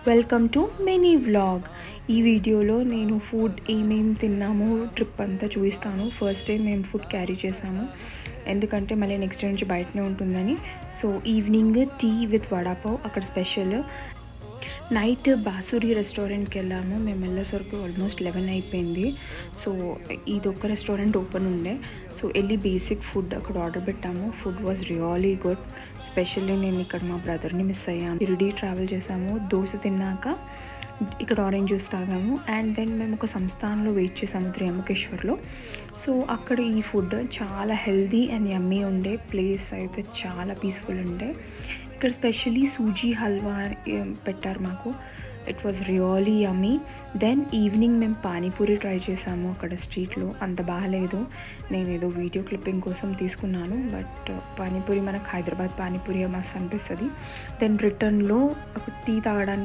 Welcome to mini vlog. ఈ వీడియోలో నేను ఫుడ్ ఏమేమి తిన్నామో ట్రిప్ అంతా చూపిస్తాను. ఫస్ట్ డే మేము ఫుడ్ క్యారీ చేసాము, ఎందుకంటే మళ్ళీ నెక్స్ట్ డే నుంచి బయటనే ఉంటుందని. So evening tea with vada pav అక్కడ స్పెషల్. నైట్ బాసూరి రెస్టారెంట్కి వెళ్ళాము. మేము వెళ్ళేసరికి ఆల్మోస్ట్ 11 అయిపోయింది. సో ఇది ఒక రెస్టారెంట్ ఓపెన్ ఉండే, సో వెళ్ళి బేసిక్ ఫుడ్ అక్కడ ఆర్డర్ పెట్టాము. Food was really good. Specially నేను ఇక్కడ మా బ్రదర్ని మిస్ అయ్యాను. షిరిడీ ట్రావెల్ చేసాము. దోశ తిన్నాక ఇక్కడ ఆరెంజ్ జ్యూస్ తాగాము. అండ్ దెన్ మేము ఒక సంస్థానంలో వెయిట్ చేసాము, త్రియంబకేశ్వర్లో. సో అక్కడ ఈ ఫుడ్ చాలా హెల్దీ అండ్ యమ్మీ ఉండే. ప్లేస్ అయితే చాలా పీస్ఫుల్ ఉండే. ఇక్కడ స్పెషలీ సూజీ హల్వా పెట్టారు మాకు. It was really yummy. Then evening మేము పానీపూరి ట్రై చేసాము అక్కడ స్ట్రీట్లో. అంత బాగాలేదు, నేను ఏదో వీడియో క్లిప్పింగ్ కోసం తీసుకున్నాను. బట్ పానీపూరి మనకు హైదరాబాద్ పానీపూరి మస్తు అనిపిస్తుంది. దెన్ రిటర్న్లో ఒక టీ తాగడానికి